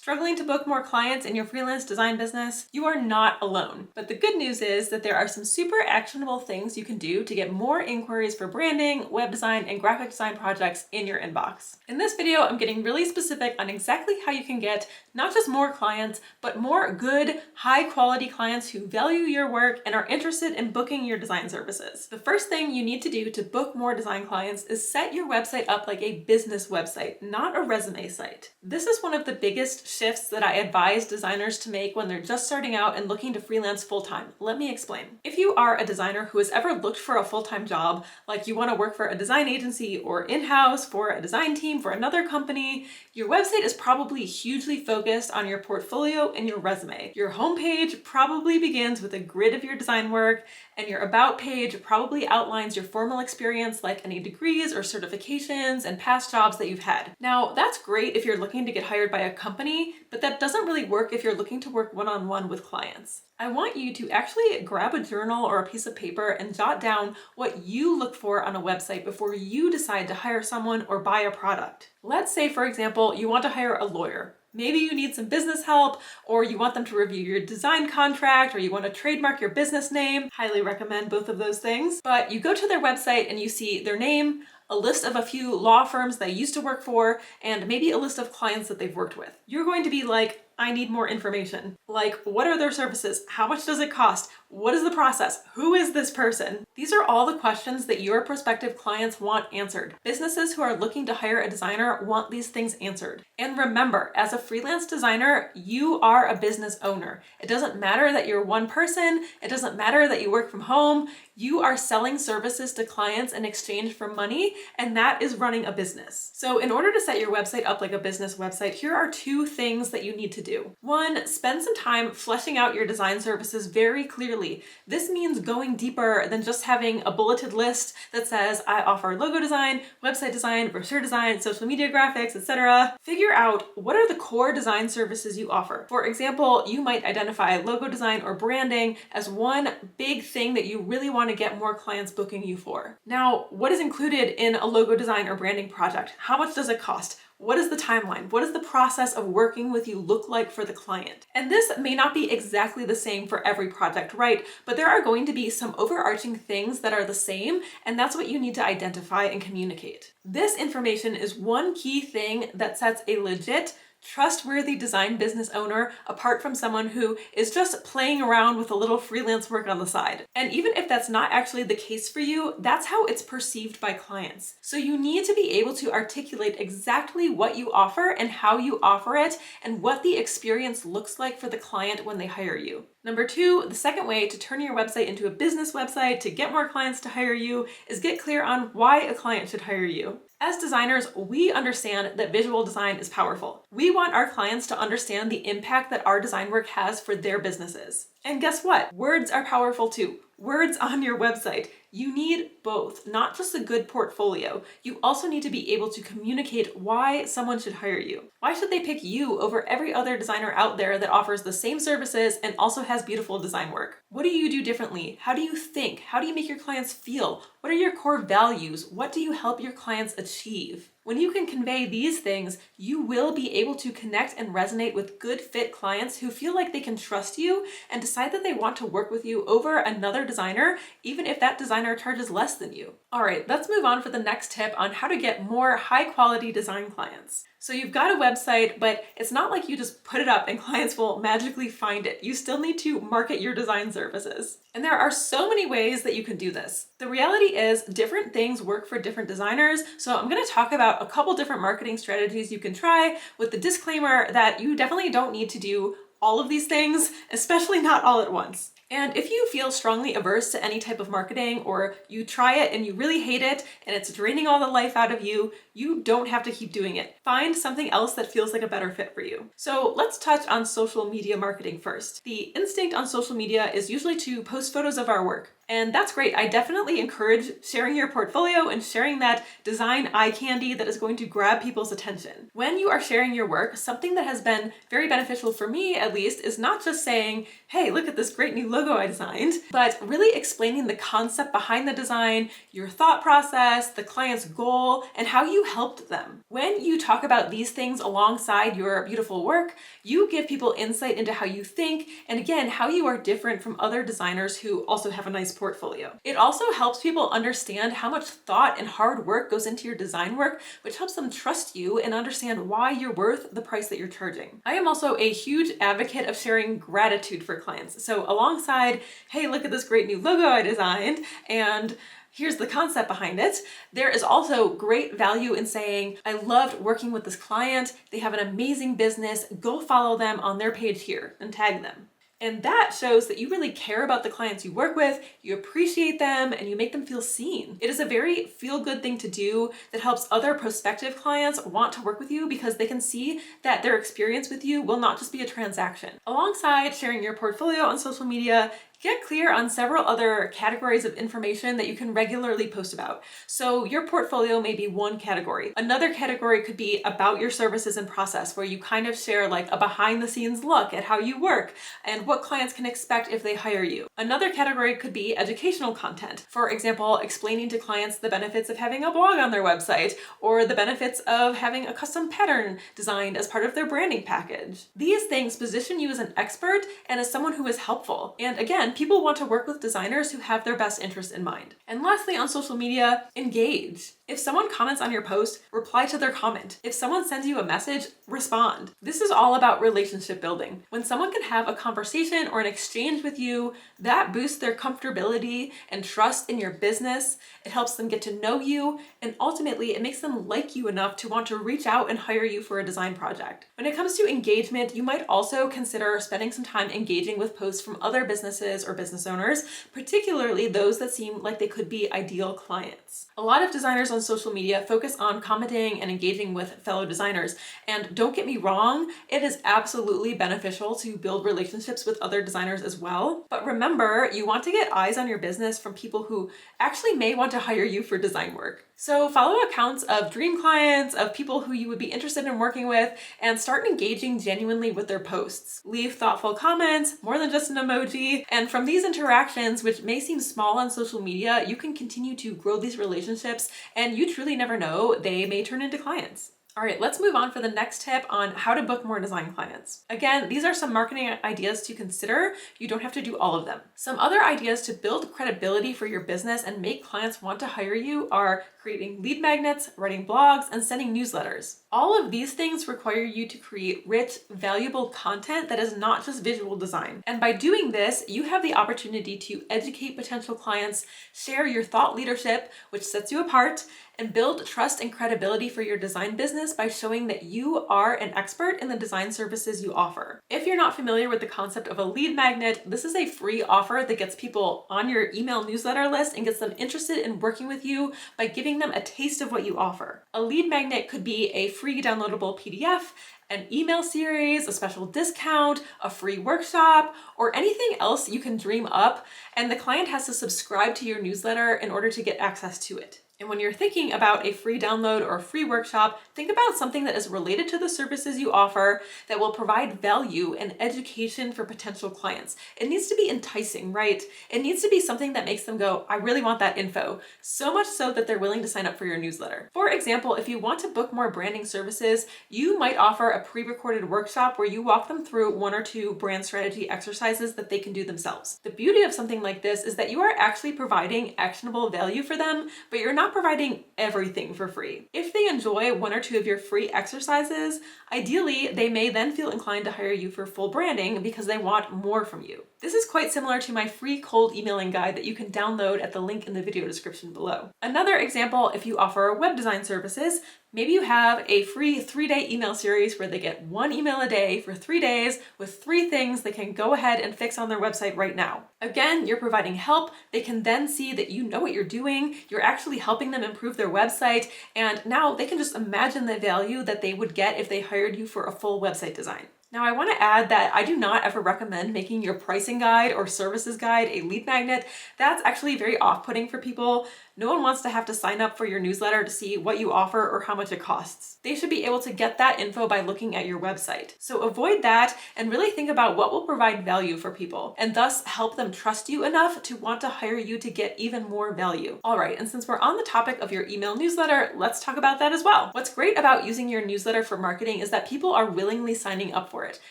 Struggling to book more clients in your freelance design business? You are not alone. But the good news is that there are some super actionable things you can do to get more inquiries for branding, web design, and graphic design projects in your inbox. In this video, I'm getting really specific on exactly how you can get not just more clients, but more good, high quality clients who value your work and are interested in booking your design services. The first thing you need to do to book more design clients is set your website up like a business website, not a resume site. This is one of the biggest shifts that I advise designers to make when they're just starting out and looking to freelance full-time. Let me explain. If you are a designer who has ever looked for a full-time job, like you want to work for a design agency or in-house for a design team for another company, your website is probably hugely focused on your portfolio and your resume. Your homepage probably begins with a grid of your design work, and your about page probably outlines your formal experience, like any degrees or certifications and past jobs that you've had. Now, that's great if you're looking to get hired by a company, but that doesn't really work if you're looking to work one-on-one with clients. I want you to actually grab a journal or a piece of paper and jot down what you look for on a website before you decide to hire someone or buy a product. Let's say, for example, you want to hire a lawyer. Maybe you need some business help, or you want them to review your design contract, or you want to trademark your business name. Highly recommend both of those things. But you go to their website and you see their name, a list of a few law firms they used to work for, and maybe a list of clients that they've worked with. You're going to be like, I need more information. Like, what are their services? How much does it cost? What is the process? Who is this person? These are all the questions that your prospective clients want answered. Businesses who are looking to hire a designer want these things answered. And remember, as a freelance designer, you are a business owner. It doesn't matter that you're one person. It doesn't matter that you work from home. You are selling services to clients in exchange for money, and that is running a business. So in order to set your website up like a business website, here are two things that you need to do. One, spend some time fleshing out your design services very clearly. This means going deeper than just having a bulleted list that says, I offer logo design, website design, brochure design, social media graphics, etc. Figure out what are the core design services you offer. For example, you might identify logo design or branding as one big thing that you really want to get more clients booking you for. Now, what is included in a logo design or branding project? How much does it cost? What is the timeline? What does the process of working with you look like for the client? And this may not be exactly the same for every project, right? But there are going to be some overarching things that are the same, and that's what you need to identify and communicate. This information is one key thing that sets a legit, trustworthy design business owner apart from someone who is just playing around with a little freelance work on the side. And even if that's not actually the case for you, that's how it's perceived by clients. So you need to be able to articulate exactly what you offer and how you offer it and what the experience looks like for the client when they hire you. Number two, the second way to turn your website into a business website to get more clients to hire you is get clear on why a client should hire you. As designers, we understand that visual design is powerful. We want our clients to understand the impact that our design work has for their businesses. And guess what? Words are powerful too. Words on your website. You need both, not just a good portfolio. You also need to be able to communicate why someone should hire you. Why should they pick you over every other designer out there that offers the same services and also has beautiful design work? What do you do differently? How do you think? How do you make your clients feel? What are your core values? What do you help your clients achieve? When you can convey these things, you will be able to connect and resonate with good fit clients who feel like they can trust you and decide that they want to work with you over another designer, even if that designer charges less than you. All right, let's move on for the next tip on how to get more high quality design clients. So you've got a website, but it's not like you just put it up and clients will magically find it. You still need to market your design services. And there are so many ways that you can do this. The reality is different things work for different designers. So I'm going to talk about a couple different marketing strategies you can try with the disclaimer that you definitely don't need to do all of these things, especially not all at once. And if you feel strongly averse to any type of marketing, or you try it and you really hate it and it's draining all the life out of you, you don't have to keep doing it. Find something else that feels like a better fit for you. So let's touch on social media marketing first. The instinct on social media is usually to post photos of our work. And that's great. I definitely encourage sharing your portfolio and sharing that design eye candy that is going to grab people's attention. When you are sharing your work, something that has been very beneficial for me, at least, is not just saying, hey, look at this great new logo I designed, but really explaining the concept behind the design, your thought process, the client's goal, and how you helped them. When you talk about these things alongside your beautiful work, you give people insight into how you think and again, how you are different from other designers who also have a nice portfolio. It also helps people understand how much thought and hard work goes into your design work, which helps them trust you and understand why you're worth the price that you're charging. I am also a huge advocate of sharing gratitude for clients. So alongside, hey, look at this great new logo I designed, and here's the concept behind it, there is also great value in saying, I loved working with this client, they have an amazing business, go follow them on their page here and tag them. And that shows that you really care about the clients you work with, you appreciate them, and you make them feel seen. It is a very feel-good thing to do that helps other prospective clients want to work with you because they can see that their experience with you will not just be a transaction. Alongside sharing your portfolio on social media, get clear on several other categories of information that you can regularly post about. So your portfolio may be one category. Another category could be about your services and process, where you kind of share like a behind the scenes look at how you work and what clients can expect if they hire you. Another category could be educational content. For example, explaining to clients the benefits of having a blog on their website or the benefits of having a custom pattern designed as part of their branding package. These things position you as an expert and as someone who is helpful. And again, people want to work with designers who have their best interests in mind. And lastly, on social media, engage. If someone comments on your post, reply to their comment. If someone sends you a message, respond. This is all about relationship building. When someone can have a conversation or an exchange with you, that boosts their comfortability and trust in your business. It helps them get to know you, and ultimately it makes them like you enough to want to reach out and hire you for a design project. When it comes to engagement, you might also consider spending some time engaging with posts from other businesses or business owners, particularly those that seem like they could be ideal clients. A lot of designers on social media focus on commenting and engaging with fellow designers. And don't get me wrong, it is absolutely beneficial to build relationships with other designers as well. But remember, you want to get eyes on your business from people who actually may want to hire you for design work. So follow accounts of dream clients, of people who you would be interested in working with, and start engaging genuinely with their posts. Leave thoughtful comments, more than just an emoji. And from these interactions, which may seem small on social media, you can continue to grow these relationships, and you truly never know, they may turn into clients. All right, let's move on for the next tip on how to book more design clients. Again, these are some marketing ideas to consider. You don't have to do all of them. Some other ideas to build credibility for your business and make clients want to hire you are creating lead magnets, writing blogs, and sending newsletters. All of these things require you to create rich, valuable content that is not just visual design. And by doing this, you have the opportunity to educate potential clients, share your thought leadership, which sets you apart, and build trust and credibility for your design business by showing that you are an expert in the design services you offer. If you're not familiar with the concept of a lead magnet, this is a free offer that gets people on your email newsletter list and gets them interested in working with you by giving them a taste of what you offer. A lead magnet could be a free downloadable PDF, an email series, a special discount, a free workshop, or anything else you can dream up, and the client has to subscribe to your newsletter in order to get access to it. And when you're thinking about a free download or a free workshop, think about something that is related to the services you offer that will provide value and education for potential clients. It needs to be enticing, right? It needs to be something that makes them go, I really want that info. So much so that they're willing to sign up for your newsletter. For example, if you want to book more branding services, you might offer a pre-recorded workshop where you walk them through one or two brand strategy exercises that they can do themselves. The beauty of something like this is that you are actually providing actionable value for them, but you're not providing everything for free. If they enjoy one or two of your free exercises, ideally, they may then feel inclined to hire you for full branding because they want more from you. This is quite similar to my free cold emailing guide that you can download at the link in the video description below. Another example, if you offer web design services, maybe you have a free 3-day email series where they get one email a day for 3 days with 3 things they can go ahead and fix on their website right now. Again, you're providing help. They can then see that you know what you're doing. You're actually helping them improve their website. And now they can just imagine the value that they would get if they hired you for a full website design. Now, I want to add that I do not ever recommend making your pricing guide or services guide a lead magnet. That's actually very off-putting for people. No one wants to have to sign up for your newsletter to see what you offer or how much it costs. They should be able to get that info by looking at your website. So avoid that and really think about what will provide value for people and thus help them trust you enough to want to hire you to get even more value. All right, and since we're on the topic of your email newsletter, let's talk about that as well. What's great about using your newsletter for marketing is that people are willingly signing up for it.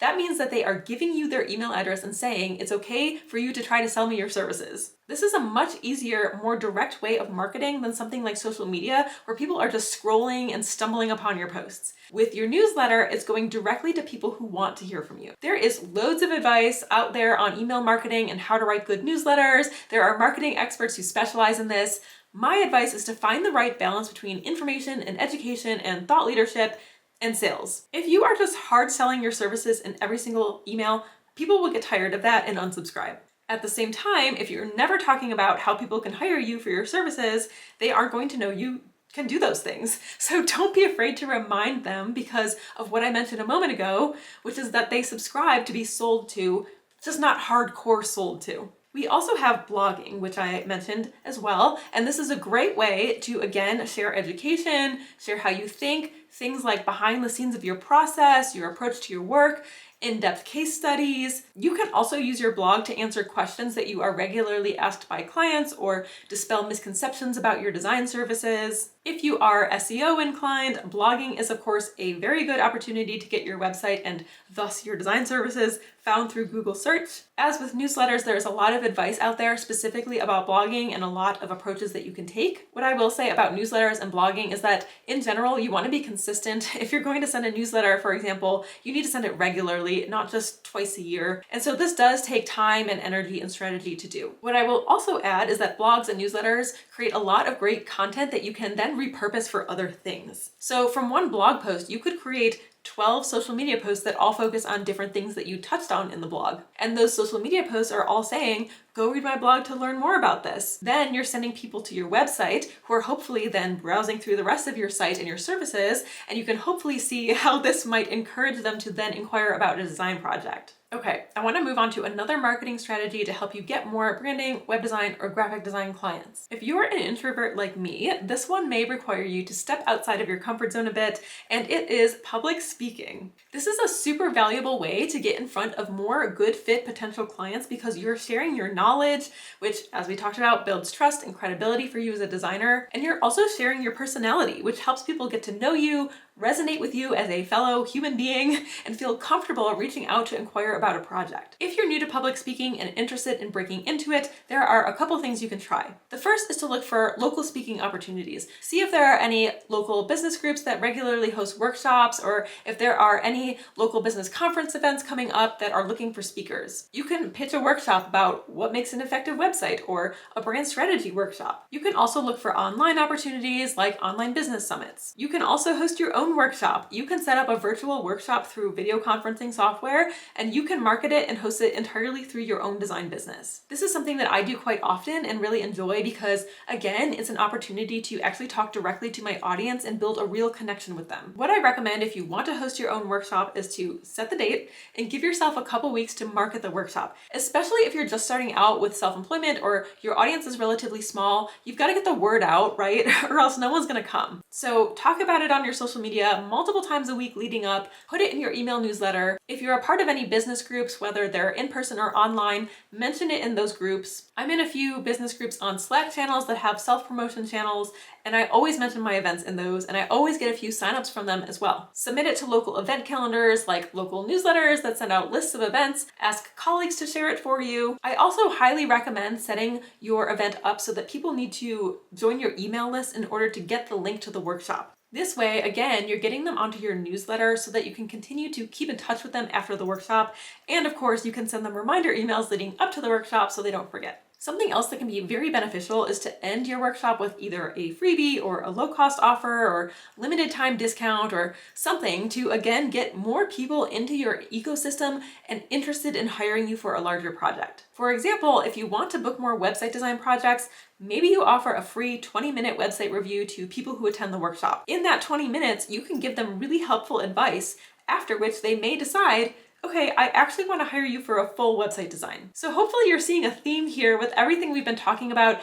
That means that they are giving you their email address and saying it's okay for you to try to sell me your services. This is a much easier, more direct way of marketing than something like social media, where people are just scrolling and stumbling upon your posts. With your newsletter, it's going directly to people who want to hear from you. There is loads of advice out there on email marketing and how to write good newsletters. There are marketing experts who specialize in this. My advice is to find the right balance between information and education and thought leadership and sales. If you are just hard selling your services in every single email, people will get tired of that and unsubscribe. At the same time, if you're never talking about how people can hire you for your services, they aren't going to know you can do those things. So don't be afraid to remind them because of what I mentioned a moment ago, which is that they subscribe to be sold to, just not hardcore sold to. We also have blogging, which I mentioned as well. And this is a great way to, again, share education, share how you think, things like behind the scenes of your process, your approach to your work, in-depth case studies. You can also use your blog to answer questions that you are regularly asked by clients or dispel misconceptions about your design services. If you are SEO inclined, blogging is of course a very good opportunity to get your website and thus your design services found through Google search. As with newsletters, there's a lot of advice out there specifically about blogging and a lot of approaches that you can take. What I will say about newsletters and blogging is that in general, you want to be consistent. If you're going to send a newsletter, for example, you need to send it regularly, not just twice a year. And so this does take time and energy and strategy to do. What I will also add is that blogs and newsletters create a lot of great content that you can then repurpose for other things. So from one blog post, you could create 12 social media posts that all focus on different things that you touched on in the blog. And those social media posts are all saying, go read my blog to learn more about this. Then you're sending people to your website who are hopefully then browsing through the rest of your site and your services, and you can hopefully see how this might encourage them to then inquire about a design project. Okay, I want to move on to another marketing strategy to help you get more branding, web design, or graphic design clients. If you're an introvert like me, this one may require you to step outside of your comfort zone a bit, and it is public speaking. This is a super valuable way to get in front of more good fit potential clients because you're sharing your knowledge, which, as we talked about, builds trust and credibility for you as a designer, and you're also sharing your personality, which helps people get to know you, resonate with you as a fellow human being, and feel comfortable reaching out to inquire about a project. If you're new to public speaking and interested in breaking into it, there are a couple things you can try. The first is to look for local speaking opportunities. See if there are any local business groups that regularly host workshops, or if there are any local business conference events coming up that are looking for speakers. You can pitch a workshop about what makes an effective website or a brand strategy workshop. You can also look for online opportunities like online business summits. You can also host your own workshop. You can set up a virtual workshop through video conferencing software, and you can market it and host it entirely through your own design business. This is something that I do quite often and really enjoy because, again, it's an opportunity to actually talk directly to my audience and build a real connection with them. What I recommend if you want to host your own workshop is to set the date and give yourself a couple weeks to market the workshop, especially if you're just starting out with self-employment or your audience is relatively small. You've got to get the word out, right? Or else no one's going to come. So talk about it on your social media multiple times a week leading up, put it in your email newsletter. If you're a part of any business groups, whether they're in person or online, mention it in those groups. I'm in a few business groups on Slack channels that have self-promotion channels, and I always mention my events in those, and I always get a few signups from them as well. Submit it to local event calendars like local newsletters that send out lists of events. Ask colleagues to share it for you. I also highly recommend setting your event up so that people need to join your email list in order to get the link to the workshop. This way, again, you're getting them onto your newsletter so that you can continue to keep in touch with them after the workshop. And of course, you can send them reminder emails leading up to the workshop so they don't forget. Something else that can be very beneficial is to end your workshop with either a freebie or a low-cost offer or limited time discount or something to, again, get more people into your ecosystem and interested in hiring you for a larger project. For example, if you want to book more website design projects, maybe you offer a free 20-minute website review to people who attend the workshop. In that 20 minutes, you can give them really helpful advice, after which they may decide, okay, I actually want to hire you for a full website design. So hopefully you're seeing a theme here with everything we've been talking about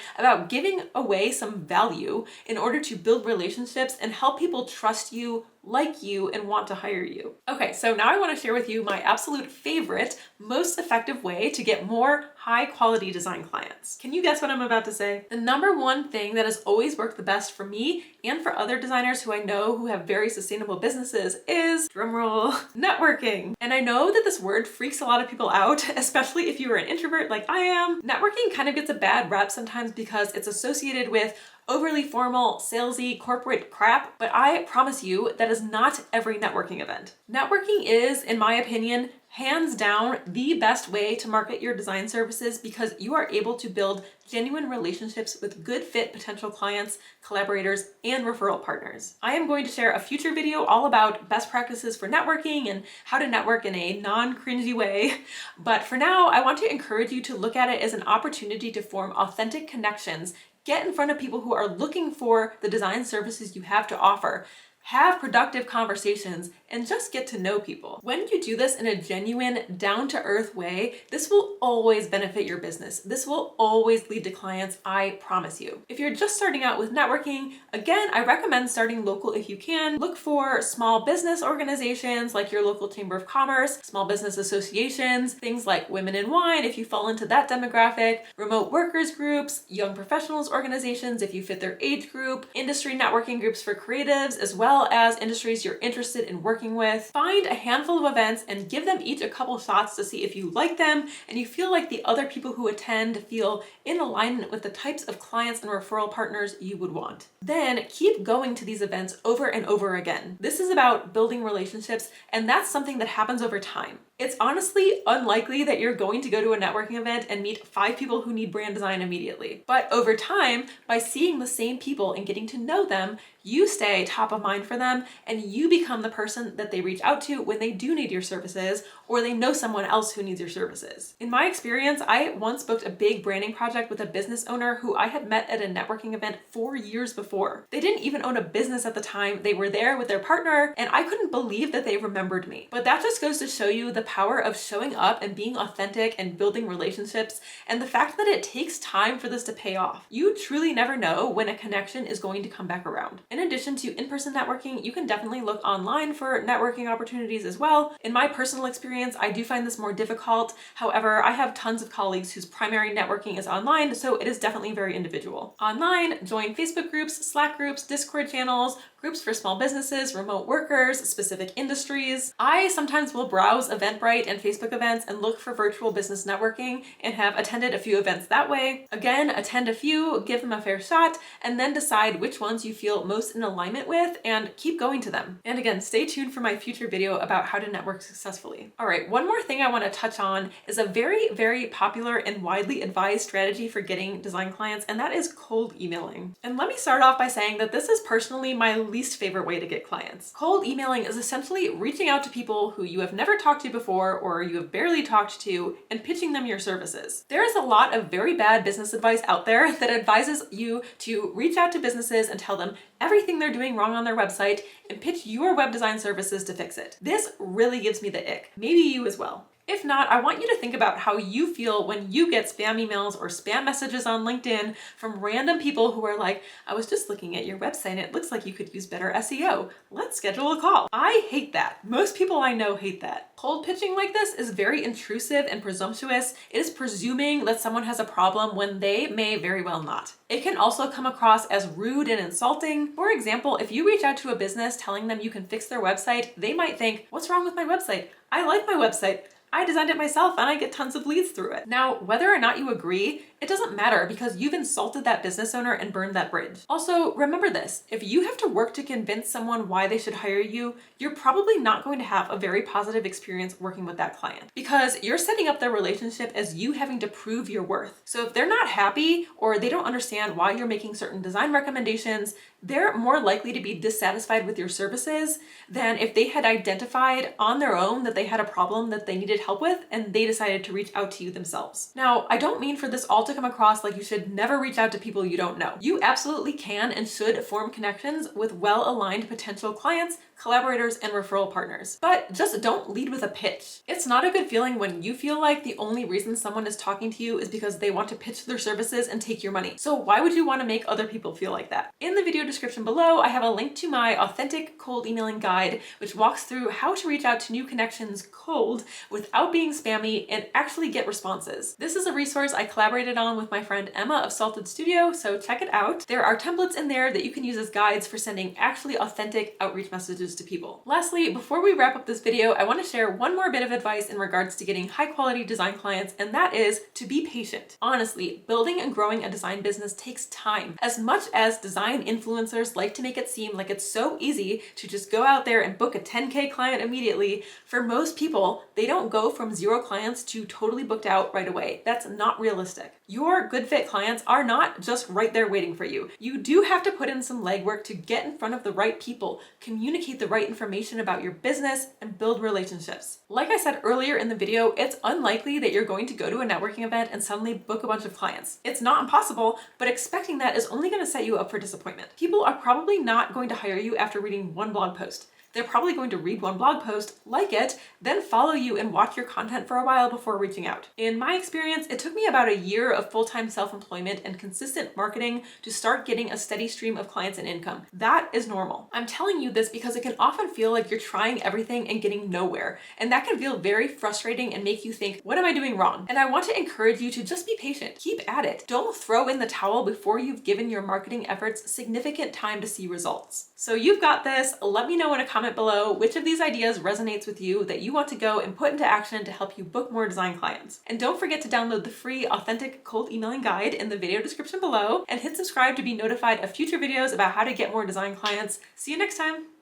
giving away some value in order to build relationships and help people trust you, like you, and want to hire you. Okay, so now I want to share with you my absolute favorite, most effective way to get more high quality design clients. Can you guess what I'm about to say? The number one thing that has always worked the best for me and for other designers who I know who have very sustainable businesses is, drumroll, networking. And I know that this word freaks a lot of people out, especially if you are an introvert like I am. Networking kind of gets a bad rep sometimes because it's associated with overly formal, salesy, corporate crap, but I promise you that is not every networking event. Networking is, in my opinion, hands down the best way to market your design services because you are able to build genuine relationships with good fit potential clients, collaborators, and referral partners. I am going to share a future video all about best practices for networking and how to network in a non-cringy way. But for now, I want to encourage you to look at it as an opportunity to form authentic connections, get in front of people who are looking for the design services you have to offer, have productive conversations, and just get to know people. When you do this in a genuine, down-to-earth way, this will always benefit your business. This will always lead to clients, I promise you. If you're just starting out with networking, again, I recommend starting local if you can. Look for small business organizations like your local Chamber of Commerce, small business associations, things like Women in Wine if you fall into that demographic, remote workers groups, young professionals organizations if you fit their age group, industry networking groups for creatives, as well as industries you're interested in working with. Find a handful of events and give them each a couple shots to see if you like them and you feel like the other people who attend feel in alignment with the types of clients and referral partners you would want. Then keep going to these events over and over again. This is about building relationships, and that's something that happens over time. It's honestly unlikely that you're going to go to a networking event and meet 5 people who need brand design immediately. But over time, by seeing the same people and getting to know them, you stay top of mind for them and you become the person that they reach out to when they do need your services or they know someone else who needs your services. In my experience, I once booked a big branding project with a business owner who I had met at a networking event 4 years before. They didn't even own a business at the time. They were there with their partner and I couldn't believe that they remembered me. But that just goes to show you the power of showing up and being authentic and building relationships and the fact that it takes time for this to pay off. You truly never know when a connection is going to come back around. In addition to in-person networking, you can definitely look online for networking opportunities as well. In my personal experience, I do find this more difficult. However, I have tons of colleagues whose primary networking is online, so it is definitely very individual. Online, join Facebook groups, Slack groups, Discord channels, groups for small businesses, remote workers, specific industries. I sometimes will browse Eventbrite and Facebook events and look for virtual business networking and have attended a few events that way. Again, attend a few, give them a fair shot, and then decide which ones you feel most in alignment with and keep going to them. And again, stay tuned for my future video about how to network successfully. All right, one more thing I want to touch on is a very, very popular and widely advised strategy for getting design clients, and that is cold emailing. And let me start off by saying that this is personally my least favorite way to get clients. Cold emailing is essentially reaching out to people who you have never talked to before or you have barely talked to and pitching them your services. There is a lot of very bad business advice out there that advises you to reach out to businesses and tell them everything they're doing wrong on their website and pitch your web design services to fix it. This really gives me the ick. Maybe you as well. If not, I want you to think about how you feel when you get spam emails or spam messages on LinkedIn from random people who are like, I was just looking at your website and it looks like you could use better SEO. Let's schedule a call. I hate that. Most people I know hate that. Cold pitching like this is very intrusive and presumptuous. It is presuming that someone has a problem when they may very well not. It can also come across as rude and insulting. For example, if you reach out to a business telling them you can fix their website, they might think, what's wrong with my website? I like my website. I designed it myself and I get tons of leads through it. Now, whether or not you agree, it doesn't matter because you've insulted that business owner and burned that bridge. Also, remember this, if you have to work to convince someone why they should hire you, you're probably not going to have a very positive experience working with that client because you're setting up their relationship as you having to prove your worth. So if they're not happy or they don't understand why you're making certain design recommendations, they're more likely to be dissatisfied with your services than if they had identified on their own that they had a problem that they needed help with and they decided to reach out to you themselves. Now, I don't mean for this all to come across like you should never reach out to people you don't know. You absolutely can and should form connections with well-aligned potential clients collaborators, and referral partners. But just don't lead with a pitch. It's not a good feeling when you feel like the only reason someone is talking to you is because they want to pitch their services and take your money. So why would you want to make other people feel like that? In the video description below, I have a link to my authentic cold emailing guide, which walks through how to reach out to new connections cold without being spammy and actually get responses. This is a resource I collaborated on with my friend Emma of Salted Studio, so check it out. There are templates in there that you can use as guides for sending actually authentic outreach messages to people. Lastly, before we wrap up this video, I want to share one more bit of advice in regards to getting high quality design clients, and that is to be patient. Honestly, building and growing a design business takes time. As much as design influencers like to make it seem like it's so easy to just go out there and book a 10K client immediately, for most people, they don't go from 0 clients to totally booked out right away. That's not realistic. Your good fit clients are not just right there waiting for you. You do have to put in some legwork to get in front of the right people, communicate the right information about your business, and build relationships. Like I said earlier in the video, it's unlikely that you're going to go to a networking event and suddenly book a bunch of clients. It's not impossible, but expecting that is only going to set you up for disappointment. People are probably not going to hire you after reading one blog post. They're probably going to read one blog post, like it, then follow you and watch your content for a while before reaching out. In my experience, it took me about a year of full-time self-employment and consistent marketing to start getting a steady stream of clients and income. That is normal. I'm telling you this because it can often feel like you're trying everything and getting nowhere, and that can feel very frustrating and make you think, what am I doing wrong? And I want to encourage you to just be patient. Keep at it. Don't throw in the towel before you've given your marketing efforts significant time to see results. So you've got this. Let me know in a comment below which of these ideas resonates with you that you want to go and put into action to help you book more design clients. And don't forget to download the free authentic cold emailing guide in the video description below, and hit subscribe to be notified of future videos about how to get more design clients. See you next time.